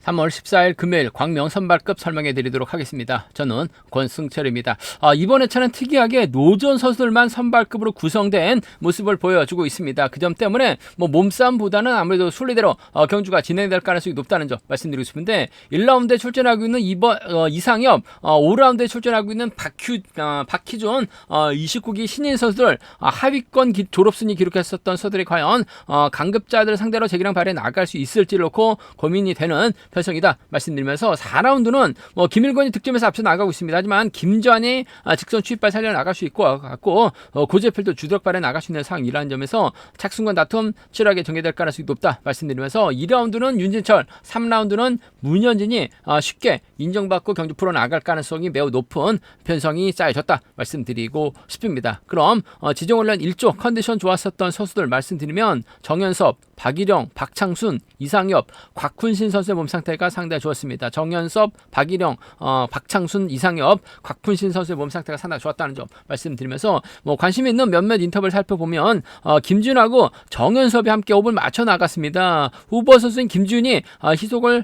3월 14일 금요일 광명 선발급 설명해 드리도록 하겠습니다. 저는 권승철입니다. 이번 회차는 특이하게 노전 선수들만 선발급으로 구성된 모습을 보여주고 있습니다. 그 점 때문에 몸싸움보다는 아무래도 순리대로 경주가 진행될 가능성이 높다는 점 말씀드리고 싶은데 1라운드에 출전하고 있는 이상엽, 5라운드에 출전하고 있는 박희준, 29기 신인 선수들 하위권 졸업순위 기록했었던 선수들이 과연 강급자들 상대로 재기량 발휘에 나갈 수 있을지를 놓고 고민이 되는 편성이다 말씀드리면서 4라운드는 김일권이 득점에서 앞서 나가고 있습니다. 하지만 김전이 직선 추입발 살려 나갈 수 있고 같고 고재필도 주덕발에 나갈 수 있는 상황이라는 점에서 착순간 다툼 치열하게 전개될 가능성이 높다 말씀드리면서 2라운드는 윤진철, 3라운드는 문현진이 쉽게 인정받고 경주 프로 나갈 가능성이 매우 높은 편성이 쌓여졌다 말씀드리고 싶습니다. 그럼 지정훈련 1조 컨디션 좋았었던 선수들 말씀드리면 정현섭, 박일영, 박창순, 이상엽, 곽훈신 선수의 몸 상태가 상당히 좋았습니다. 정현섭, 박일영, 박창순, 이상엽, 곽훈신 선수의 몸 상태가 상당히 좋았다는 점 말씀드리면서 관심 있는 몇몇 인터뷰를 살펴보면 김준하고 정현섭이 함께 호흡을 맞춰 나갔습니다. 후보 선수인 김준이 시속을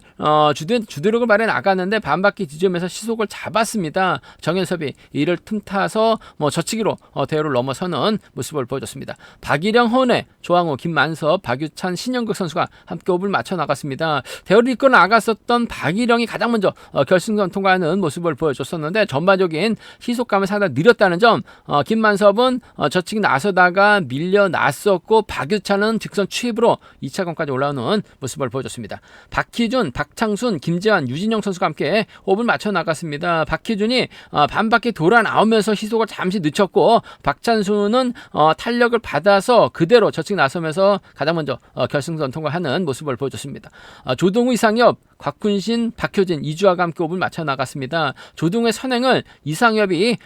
주도력을 발휘해 나갔는데 반바퀴 지점에서 시속을 잡았습니다. 정현섭이 이를 틈타서 저치기로 대회를 넘어서는 모습을 보여줬습니다. 박일영, 허은혜, 조항우, 김만섭, 박유찬, 신영극 선수가 함께 호흡을 맞춰 나갔습니다. 대회를 이끌어 나갔었던 박일영이 가장 먼저 결승선 통과하는 모습을 보여줬었는데 전반적인 시속감을 상당히 느렸다는 점, 김만섭은 저치기 나서다가 밀려났었고 박유찬은 직선 추입으로 2차권까지 올라오는 모습을 보여줬습니다. 박희준, 박창순, 김재환, 유진영 선수가 함께 호흡을 맞춰 나갔습니다. 박희준이 반바퀴 돌아 나오면서 시속을 잠시 늦췄고 박찬수는 탄력을 받아서 그대로 저치기 나서면서 가장 먼저 결승선 통과하는 모습을 보여줬습니다. 조동우, 이상엽, 곽훈신, 박효진, 이주아가 함께 호흡을 맞춰 나갔습니다. 조동우의 선행을 이상엽이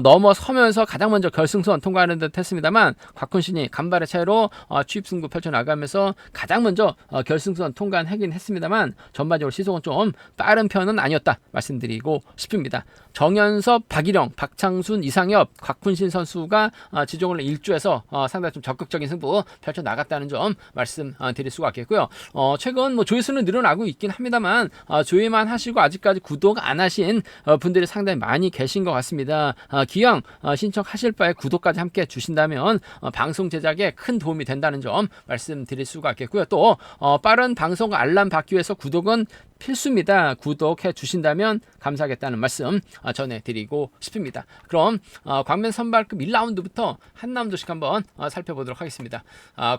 넘어서면서 가장 먼저 결승선 통과하는 듯 했습니다만 곽훈신이 간발의 차이로 추입승부 펼쳐나가면서 가장 먼저 결승선 통과하긴 했습니다만 전반적으로 시속은 좀 빠른 편은 아니었다 말씀드리고 싶습니다. 정현섭, 박일영, 박창순, 이상엽, 곽훈신 선수가 지정을 1주에서 상당히 좀 적극적인 승부 펼쳐나갔다는 점 말씀드릴 수가 있겠고요. 최근 조회수는 늘어나고 있긴 합니다만 조회만 하시고 아직까지 구독 안 하신 분들이 상당히 많이 계신 것 같습니다. 기왕 신청하실 바에 구독까지 함께 주신다면 방송 제작에 큰 도움이 된다는 점 말씀드릴 수가 있겠고요. 또 빠른 방송 알람 받기 위해서 구독은 필수입니다. 구독해 주신다면 감사하겠다는 말씀 전해드리고 싶습니다. 그럼 광면 선발급 1라운드부터 한 라운드씩 한번 살펴보도록 하겠습니다.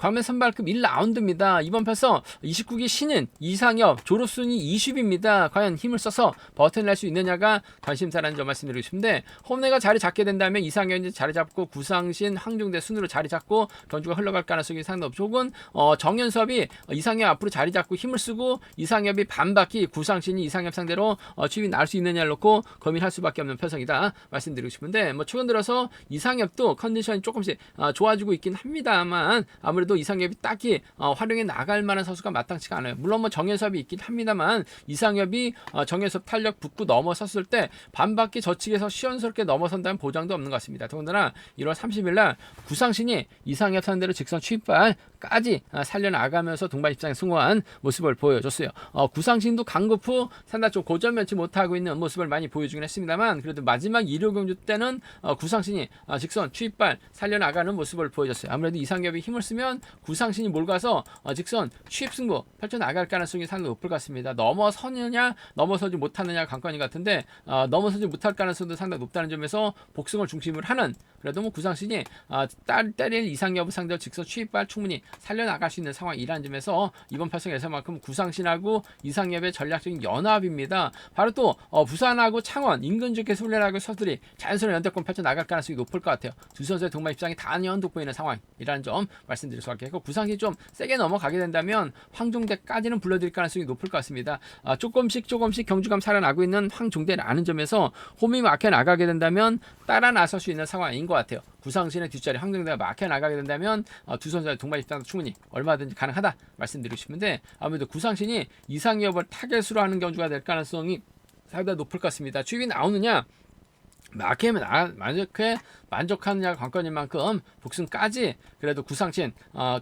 광면 선발급 1라운드입니다. 이번 편서 29기 신인 이상엽, 졸업순위 20입니다. 과연 힘을 써서 버텨낼 수 있느냐가 관심사라는 점 말씀드리고 싶은데 홈내가 자리 잡게 된다면 이상엽이 자리 잡고 구상신, 황중대 순으로 자리 잡고 경주가 흘러갈 가능성이 상당히 높죠. 혹은 정현섭이 이상엽 앞으로 자리 잡고 힘을 쓰고 이상엽이 반바퀴 구상신이 이상엽 상대로 추입이 날 수 있느냐를 놓고 고민할 수밖에 없는 편성이다 말씀드리고 싶은데 최근 들어서 이상엽도 컨디션이 조금씩 좋아지고 있긴 합니다만 아무래도 이상엽이 딱히 활용해 나갈 만한 선수가 마땅치가 않아요. 물론 정현섭이 있긴 합니다만 이상엽이 정현섭 탄력 붙고 넘어섰을 때 반바퀴 저측에서 시원스럽게 넘어선다는 보장도 없는 것 같습니다. 더군다나 1월 30일 날 구상신이 이상엽 상대로 직선 추입발까지 살려나가면서 동반 입장에 성공한 모습을 보여줬어요. 구상신도 강급 후 상당히 좀 고점 면치 못하고 있는 모습을 많이 보여주긴 했습니다만 그래도 마지막 1호 경주 때는 구상신이 직선 추입발 살려나가는 모습을 보여줬어요. 아무래도 이상엽이 힘을 쓰면 구상신이 몰가서 직선 추입 승부 펼쳐나갈 가능성이 상당히 높을 것 같습니다. 넘어서느냐 넘어서지 못하느냐 관건이 같은데 넘어서지 못할 가능성도 상당히 높다는 점에서 복승을 중심으로 하는 그래도 구상신이 때릴 이상엽을 상대로 직선 추입발 충분히 살려나갈 수 있는 상황이라는 점에서 이번 편성에서만큼 구상신하고 이상엽의 전략적인 연합입니다. 바로 또 부산하고 창원 인근 지역에서 훈련하고 선수들이 자연스러운 연대권 펼쳐나갈 가능성이 높을 것 같아요. 두 선수의 동반 입장이 단연 돋보이는 상황이라는 점 말씀드릴 수 있겠고 구상신이 좀 세게 넘어가게 된다면 황종대까지는 불러드릴 가능성이 높을 것 같습니다. 조금씩 경주감 살아나고 있는 황종대라는 점에서 홈이 막혀 나가게 된다면 따라 나설 수 있는 상황인 것 같아요. 구상신의 뒷자리 황종대가 막혀 나가게 된다면 두 선수의 동반 입장도 충분히 얼마든지 가능하다 말씀드리고 싶은데 아무래도 구상신이 이상엽을 타겟으로 하는 경주가 될 가능성이 상당히 높을 것 같습니다. 추입이 나오느냐 만족하느냐 관건인 만큼 복승까지 그래도 구상신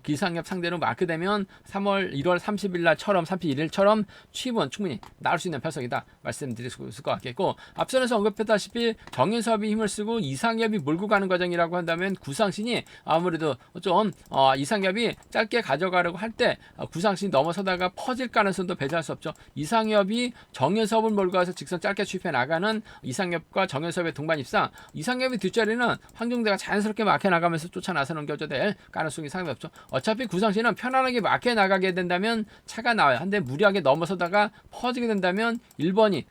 기상협 상대로 마크되면 1월 30일 날처럼 31일처럼 취입은 충분히 나올 수 있는 편성이다 말씀드릴 수 있을 것 같겠고, 앞선에서 언급했다시피 정윤섭이 힘을 쓰고 이상협이 몰고 가는 과정이라고 한다면 구상신이 아무래도 좀 이상협이 짧게 가져가려고 할 때 구상신이 넘어서다가 퍼질 가능성도 배제할 수 없죠. 이상협이 정윤섭을 몰고 가서 직선 짧게 취입해 나가는 이상협과 정윤섭의 동반 입상, 이상협의 뒷자리는 황종대가 자연스럽게 막혀 나가면서 쫓아 나서는 겨져될 가능성이 상당히 없죠. 어차피 구상신은 편안하게 막혀 나가게 된다면 차가 나와요. 한데 무리하게 넘어서다가 퍼지게 된다면 1번이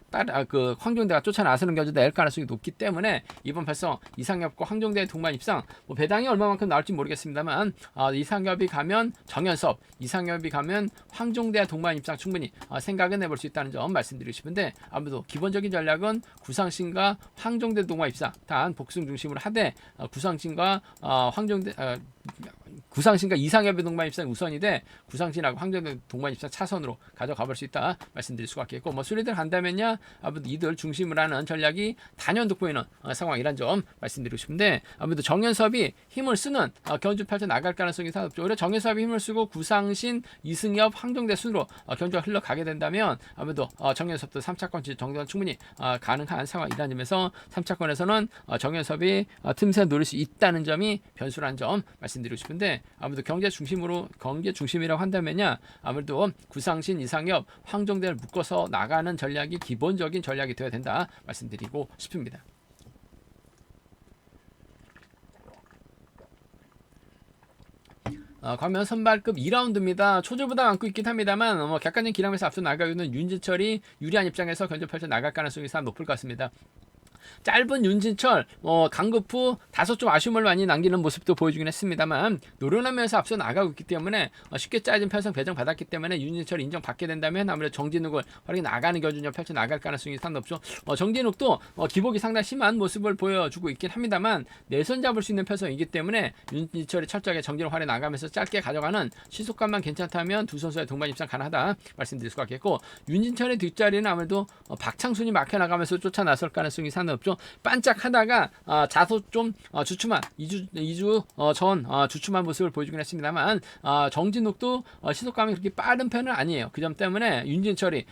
황종대가 쫓아 나서는 겨져될 가능성이 높기 때문에 이번 발성 이상협과 황종대의 동반 입상, 뭐 배당이 얼마만큼 나올지 모르겠습니다만 이상협이 가면 정연섭, 이상협이 가면 황종대의 동반 입상 충분히 생각은 해볼 수 있다는 점 말씀드리고 싶은데, 아무래도 기본적인 전략은 구상신과 황종대 동반 입상 단 복승 중심으로 하되 구상신과 구상신과 이상협의 동반 입상 우선이 돼 구상신하고 황종대 동반 입상 차선으로 가져가 볼 수 있다 말씀드릴 수가 있겠고, 뭐 순위들 간다면야 아무래도 이들 중심으로 하는 전략이 단연 돋보이는 상황이란 점 말씀드리고 싶은데, 아무래도 정연섭이 힘을 쓰는 견주 펼쳐 나갈 가능성이 상당히 높죠. 오히려 정연섭이 힘을 쓰고 구상신, 이승엽, 황종대 순으로 견주가 흘러가게 된다면 아무래도 정연섭도 3차권 정도는 충분히 가능한 상황이라는 점에서 3차권에서는 정연섭이 틈새 노릴 수 있다는 점이 변수라는 점 말씀드리고 싶은데, 아무래도 경제 중심이라고 한다면야 아무래도 구상신, 이상엽, 황종대를 묶어서 나가는 전략이 기본적인 전략이 되어야 된다 말씀드리고 싶습니다. 광명 선발급 2라운드입니다. 초조부담 안고 있긴 합니다만 객관적인 기량에서 앞서 나가고 있는 윤진철이 유리한 입장에서 견제 펼쳐 나갈 가능성이 상당히 높을 것 같습니다. 짧은 윤진철 강급 후 다소 좀 아쉬움을 많이 남기는 모습도 보여주긴 했습니다만 노련하면서 앞서 나가고 있기 때문에 쉽게 짜진 편성 배정 받았기 때문에 윤진철이 인정받게 된다면 아무래도 정진욱을 활용해 나가는 겨준력 펼쳐 나갈 가능성이 상당히 높죠. 정진욱도 기복이 상당히 심한 모습을 보여주고 있긴 합니다만 내선 잡을 수 있는 편성이기 때문에 윤진철이 철저하게 정진욱 활용해 나가면서 짧게 가져가는 시속감만 괜찮다면 두 선수의 동반 입상 가능하다 말씀드릴 수가 있겠고, 윤진철의 뒷자리는 아무래도 박창순이 막혀 나가면서 쫓아 나설 가능성이 상당히 없죠. 반짝하다가 자소 좀 주춤한 2주 전 주춤한 모습을 보여주긴 했습니다만 정진욱도 시속감이 그렇게 빠른 편은 아니에요. 그 점 때문에 윤진철이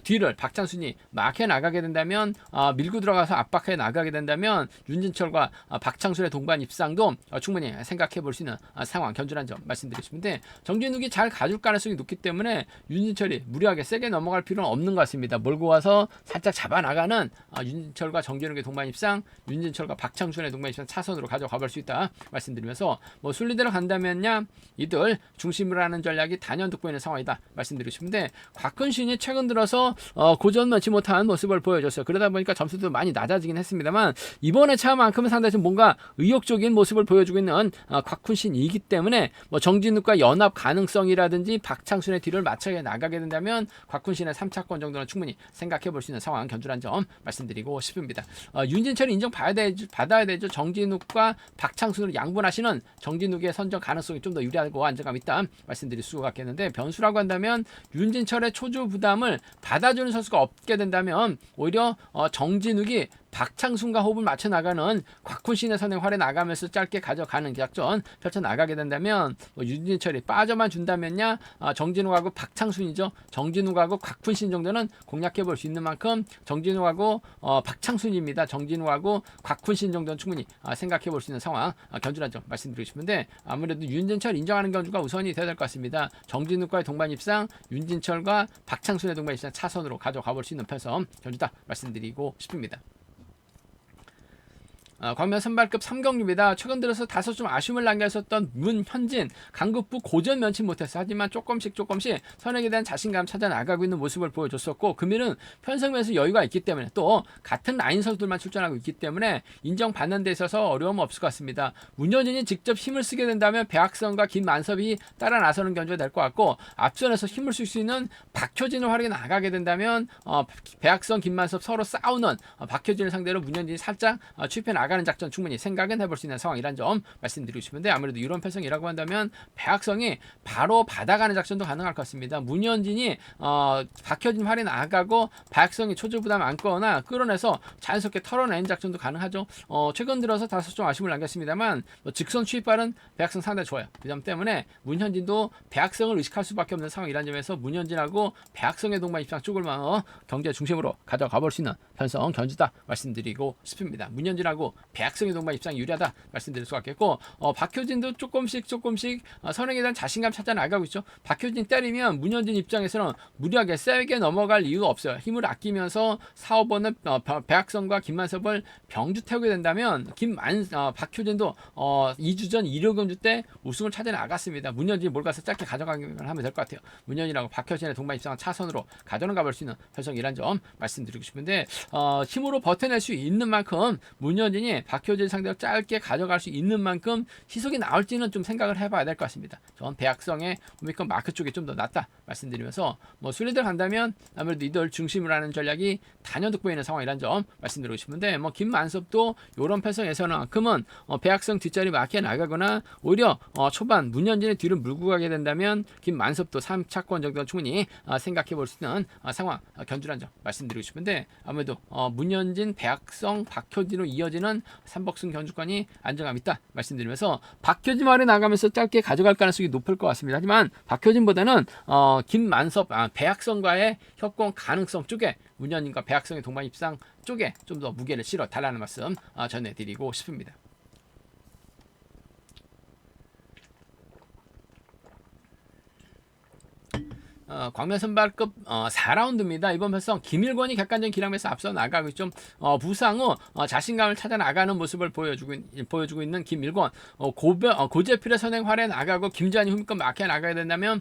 뒤를 박찬순이 막혀 나가게 된다면 밀고 들어가서 압박해 나가게 된다면 윤진철과 박창순의 동반 입상도 충분히 생각해 볼 수 있는 상황 견주란 점 말씀드리고 싶은데, 정진욱이 잘 가줄 가능성이 높기 때문에 윤진철이 무리하게 세게 넘어갈 필요는 없는 것 같습니다. 몰고 와서 살짝 잡아 나가는 윤진철과 정진욱의 동반 입상, 윤진철과 박창순의 동반 입상 차선으로 가져가 볼 수 있다 말씀드리면서, 뭐 순리대로 간다면야 이들 중심으로 하는 전략이 단연 돋보이는 상황이다 말씀드리고 싶은데, 곽훈신이 최근 들어서 고전만치 못한 모습을 보여줬어요. 그러다 보니까 점수도 많이 낮아지긴 했습니다만 이번에 차만큼은 상당히 좀 뭔가 의욕적인 모습을 보여주고 있는 곽훈신이기 때문에 뭐 정진욱과 연합 가능성이라든지 박창순의 뒤를 맞춰 나가게 된다면 곽훈신의 3차권 정도는 충분히 생각해 볼 수 있는 상황 견주란 점 말씀드리고 싶습니다. 윤진철이 인정받아야 되죠. 정진욱과 박창순으로 양분하시는 정진욱의 선정 가능성이 좀 더 유리하고 안정감 있다 말씀드릴 수가 있겠는데, 변수라고 한다면 윤진철의 초조 부담을 받아주는 선수가 없게 된다면 오히려 정진욱이 박창순과 호흡을 맞춰 나가는 곽훈신의 선행 활에 나가면서 짧게 가져가는 작전 펼쳐 나가게 된다면 윤진철이 빠져만 준다면야 정진욱하고 박창순이죠. 정진욱하고 곽훈신 정도는 공략해 볼 수 있는 만큼 정진욱하고 박창순입니다. 정진욱하고 곽훈신 정도는 충분히 생각해 볼 수 있는 상황 견주란 점 말씀드리고 싶은데, 아무래도 윤진철 인정하는 견주가 우선이 되어야 될 것 같습니다. 정진욱과의 동반 입상, 윤진철과 박창순의 동반 입상 차선으로 가져가 볼 수 있는 편성 견주다 말씀드리고 싶습니다. 광명 선발급 3경기입니다. 최근 들어서 다소 좀 아쉬움을 남겼었던 문현진, 강급부 고전 면치 못했어. 하지만 조금씩 선행에 대한 자신감 찾아 나가고 있는 모습을 보여줬었고, 금일은 편성면에서 여유가 있기 때문에 또 같은 라인 선수들만 출전하고 있기 때문에 인정받는 데 있어서 어려움 없을 것 같습니다. 문현진이 직접 힘을 쓰게 된다면 배학성과 김만섭이 따라 나서는 견주가 될 것 같고, 앞선에서 힘을 쓸 수 있는 박효진을 활용해 나가게 된다면 배학성, 김만섭 서로 싸우는 박효진을 상대로 문현진이 살짝 취입해 나가 나가는 작전 충분히 생각은 해볼 수 있는 상황이란 점 말씀드리고 싶은데, 아무래도 이런 패성이라고 한다면 배학성이 바로 받아가는 작전도 가능할 것 같습니다. 문현진이 박효진 활이 나가고 배학성이 초조 부담 안거나 끌어내서 자연스럽게 털어내는 작전도 가능하죠. 최근 들어서 다소 좀 아쉬움을 남겼습니다만 직선 추입발은 배학성 상당히 좋아요. 그 점 때문에 문현진도 배학성을 의식할 수밖에 없는 상황이라는 점에서 문현진하고 배학성의 동반 입장 쪽을 경제 중심으로 가져가 볼 수 있는 편성 견주다 말씀드리고 싶습니다. 문현진하고 배학성의 동반 입장이 유리하다 말씀드릴 수가 있겠고, 박효진도 조금씩 선행에 대한 자신감 찾아 나가고 있죠. 박효진 때리면 문현진 입장에서는 무리하게 세게 넘어갈 이유가 없어요. 힘을 아끼면서 4, 5번은 배학성과 김만섭을 병주 태우게 된다면 박효진도 2주 전 1호경주 때 우승을 찾아 나갔습니다. 문현진이 몰가서 짧게 가져가기만 하면 될 것 같아요. 문현진하고 박효진의 동반 입장은 차선으로 가져가 볼 수 있는 편성이란 점 말씀드리고 싶은데, 힘으로 버텨낼 수 있는 만큼 문현진이 박효진 상대로 짧게 가져갈 수 있는 만큼 희석이 나올지는 좀 생각을 해봐야 될 것 같습니다. 전 배학성의 오미권 마크 쪽이 좀 더 낫다 말씀드리면서, 순위들 간다면 아무래도 이들 중심으로 하는 전략이 단연 돋보이는 상황이란 점 말씀드리고 싶은데, 김만섭도 이런 패성에서만큼은 배학성 뒷자리 맞게 나가거나 오히려 초반 문현진의 뒤를 물고 가게 된다면 김만섭도 3차권 정도는 충분히 생각해 볼 수 있는 상황 견주란 점 말씀드리고 싶은데, 아무래도 문현진, 배학성, 박효진으로 이어지는 삼복승 견주권이 안정감 있다 말씀드리면서, 박효진 말에 나가면서 짧게 가져갈 가능성이 높을 것 같습니다. 하지만 박효진보다는 김만섭, 배학성과의 협공 가능성 쪽에 문현진과 배학성의 동반 입상 쪽에 좀 더 무게를 실어 달라는 말씀 전해드리고 싶습니다. 광면 선발급 4라운드입니다. 이번 편성 김일권이 객관적인 기량에서 앞서 나가고 좀 부상 후 자신감을 찾아 나가는 모습을 보여주고 있는 김일권, 고재필의 선행 활에 나가고 김지한이 후미권 막혀 나가야 된다면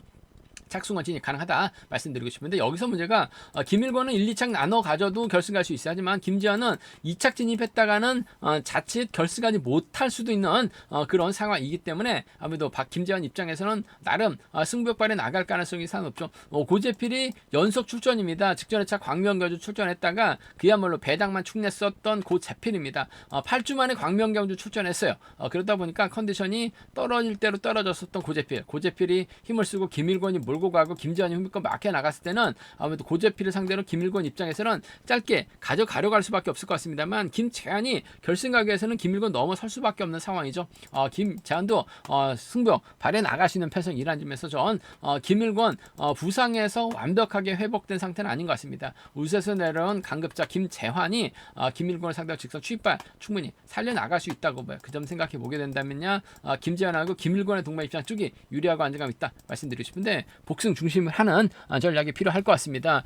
착승원 진입 가능하다 말씀드리고 싶은데, 여기서 문제가 김일권은 1, 2착 나눠 가져도 결승 갈 수 있어요. 하지만 김지한은 2착 진입했다가는 자칫 결승 가지 못할 수도 있는 그런 상황이기 때문에 아무래도 김지한 입장에서는 나름 승부욕발에 나갈 가능성이 상당히 높죠. 고재필이 연속 출전입니다. 직전 회차 광명경주 출전했다가 그야말로 배당만 축냈었던 고재필입니다. 8주 만에 광명경주 출전했어요. 그러다 보니까 컨디션이 떨어질 대로 떨어졌었던 고재필이 힘을 쓰고 김일권이 몰고 가고 김지한이 후미권 막혀 나갔을 때는 아무래도 고재필을 상대로 김일권 입장에서는 짧게 가져가려고 할 수밖에 없을 것 같습니다만, 김재한이 결승 가기 위해서는 김일권 넘어설 수밖에 없는 상황이죠. 김재한도 승부 발에 나갈 수 있는 패성이라는 점에서 전 김일권 부상에서 완벽하게 회복된 상태는 아닌 것 같습니다. 우세에서 내려온 강급자 김재환이 김일권을 상대로 직선 추입발 충분히 살려나갈 수 있다고 봐요. 그 점 생각해 보게 된다면요, 김재환하고 김일권의 동반 입장 쪽이 유리하고 안정감 있다 말씀드리고 싶은데, 복승 중심을 하는 전략이 필요할 것 같습니다.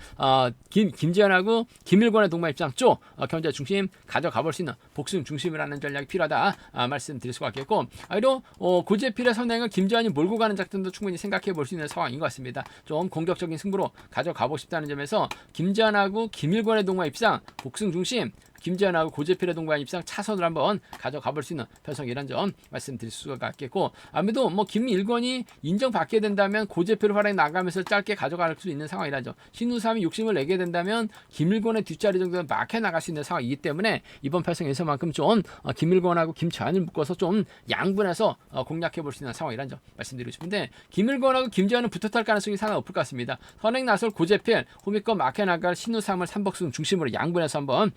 김재현하고 김일권의 동반 입장 쪽 경제 중심 가져가 볼 수 있는 복승 중심을 하는 전략이 필요하다 말씀드릴 수가 있겠고, 그리고 고재필의 선행을 김재현이 몰고 가는 작전도 충분히 생각해 볼 수 있는 상황인 것 같습니다. 좀 공격적인 승부로 가져가고 싶다는 점에서 김재현하고 김일권의 동반 입장 복승 중심, 김재현하고 고재필의 동반 입상 차선을 한번 가져가 볼 수 있는 편성이란 점 말씀드릴 수가 있겠고, 아무래도 김일권이 인정받게 된다면 고재필 활약이 나가면서 짧게 가져갈 수 있는 상황이란 점, 신우삼이 욕심을 내게 된다면 김일권의 뒷자리 정도는 막혀 나갈 수 있는 상황이기 때문에 이번 편성에서만큼 좀 김일권하고 김재환을 묶어서 좀 양분해서 공략해 볼 수 있는 상황이란 점 말씀드리고 싶은데, 김일권하고 김재환은 붙어탈 가능성이 상당히 높을 것 같습니다. 선행 나설 고재필, 후미권 막혀 나갈 신우삼을 삼복승 중심으로 양분해서 한번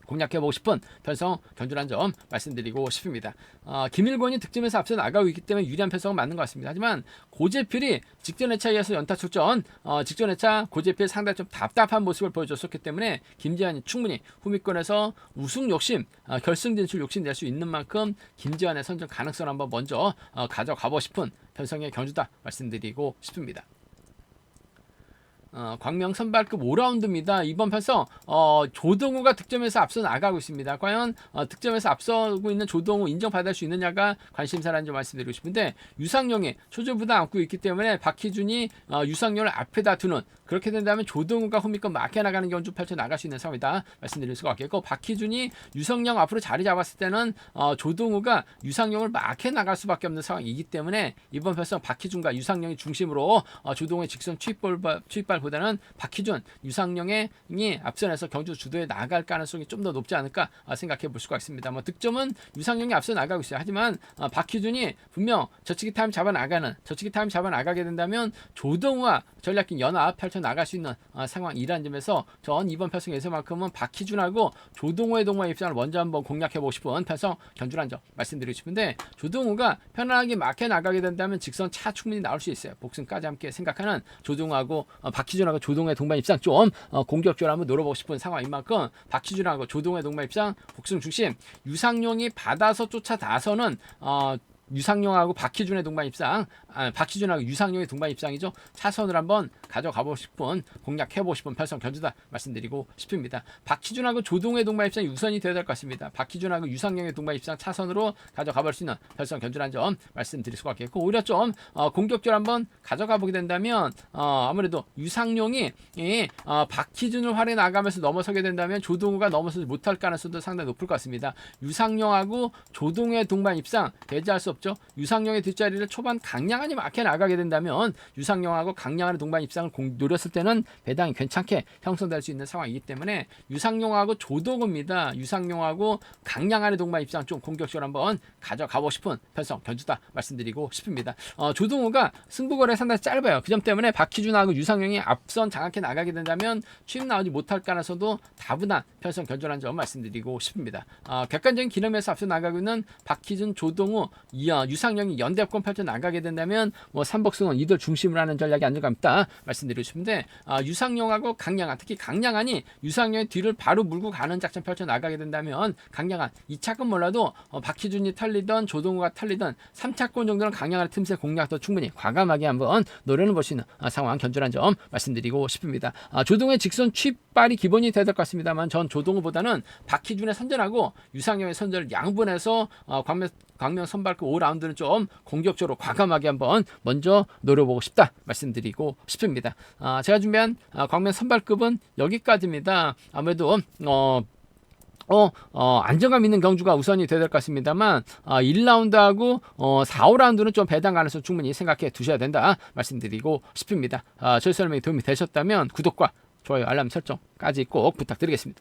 공략해보고 싶은 편성 견주란 점 말씀드리고 싶습니다. 김일권이 득점에서 앞서 나가고 있기 때문에 유리한 편성은 맞는 것 같습니다. 하지만 고재필이 직전 회차에서 연타 출전, 직전 회차 고재필 상당히 좀 답답한 모습을 보여줬었기 때문에 김재환이 충분히 후미권에서 우승 욕심, 결승 진출 욕심 낼 수 있는 만큼 김재환의 선정 가능성을 한번 먼저 가져가고 싶은 편성의 견주다 말씀드리고 싶습니다. 광명 선발급 5라운드입니다. 이번 편성 조동우가 득점에서 앞서 나가고 있습니다. 과연 득점에서 앞서고 있는 조동우 인정받을 수 있느냐가 관심사라는 점 말씀드리고 싶은데, 유상용이 초조부담 안고 있기 때문에 박희준이 유상용을 앞에다 두는 그렇게 된다면 조동우가 후미권 막혀 나가는 경우 좀 펼쳐 나갈 수 있는 상황이다 말씀드릴 수가 없겠고, 박희준이 유상용 앞으로 자리 잡았을 때는 조동우가 유상용을 막혀 나갈 수밖에 없는 상황이기 때문에 이번 편성 박희준과 유상용이 중심으로 조동우의 직선 투입발보다는 박희준, 유상용이 앞선에서 경주 주도에 나갈 가능성이 좀 더 높지 않을까 생각해 볼 수가 있습니다. 뭐 득점은 유상용이 앞서 나가고 있어요. 하지만 박희준이 분명 저치기 타임 잡아 나가게 된다면 조동우와 전략적 연합 펼쳐 나갈 수 있는 상황이라는 점에서 전 이번 편성에서만큼은 박희준하고 조동우의 동반 입장을 먼저 한번 공략해 보고 싶은 편성 견주란 점 말씀드리고 싶은데, 조동우가 편안하게 막혀 나가게 된다면 직선 차 충분히 나올 수 있어요. 복승까지 함께 생각하는 조동우하고 박희준하고 조동우의 동반 입장 좀 공격적으로 한번 노려보고 싶은 상황인 만큼 박희준하고 조동우의 동반 입장 복승 중심, 유상용이 받아서 쫓아 나서는 유상용하고 박희준의 동반 입장, 박희준하고 유상용의 동반 입장이죠. 차선을 한번 가져가보고 싶은, 공략해보고 싶은 편성 견주다 말씀드리고 싶습니다. 박희준하고 조동우의 동반 입장이 우선이 되어야 될 것 같습니다. 박희준하고 유상용의 동반 입장 차선으로 가져가볼 수 있는 편성 견주라는 점 말씀드릴 수가 있겠고, 오히려 좀 공격적으로 한번 가져가보게 된다면 아무래도 유상용이 박희준을 활에 나가면서 넘어서게 된다면 조동우가 넘어서지 못할 가능성도 상당히 높을 것 같습니다. 유상용하고 조동우의 동반 입장 배제할 수 없죠. 유상용의 뒷자리를 초반 강량한이 막혀 나가게 된다면 유상용하고 강량한의 동반 입장을 노렸을 때는 배당이 괜찮게 형성될 수 있는 상황이기 때문에 유상용하고 조동우입니다. 유상용하고 강량한의 동반 입장 좀 공격적으로 한번 가져가고 싶은 편성 견주다 말씀드리고 싶습니다. 조동우가 승부거래 상당히 짧아요. 그 점 때문에 박희준하고 유상용이 앞선 장악해 나가게 된다면 취임 나오지 못할 가능성도 다분한 편성 견주라는 점 말씀드리고 싶습니다. 객관적인 기념에서 앞서 나가고 있는 박희준, 조동우, 유상용이 연대권 펼쳐 나가게 된다면 뭐 삼복승은 이들 중심으로 하는 전략이 안정감 있다 말씀드리고 싶은데, 유상용하고 강량한, 특히 강량한이 유상용의 뒤를 바로 물고 가는 작전 펼쳐 나가게 된다면 강량한 2차권 몰라도 박희준이 털리던 조동우가 털리던 3차권 정도는 강량한 틈새 공략도 충분히 과감하게 한번 노려는 볼 수 있는 상황 견주란 점 말씀드리고 싶습니다. 조동우의 직선 취발이 기본이 돼야 될 것 같습니다만, 전 조동우보다는 박희준의 선전하고 유상용의 선전을 양분해서 광명 선발급 5라운드는 좀 공격적으로 과감하게 한번 먼저 노려보고 싶다 말씀드리고 싶습니다. 제가 준비한 광명 선발급은 여기까지입니다. 아무래도 안정감 있는 경주가 우선이 돼야 될 것 같습니다만 1라운드하고 4, 5라운드는 좀 배당 가능성 충분히 생각해 두셔야 된다 말씀드리고 싶습니다. 저희 설명이 도움이 되셨다면 구독과 좋아요, 알람 설정까지 꼭 부탁드리겠습니다.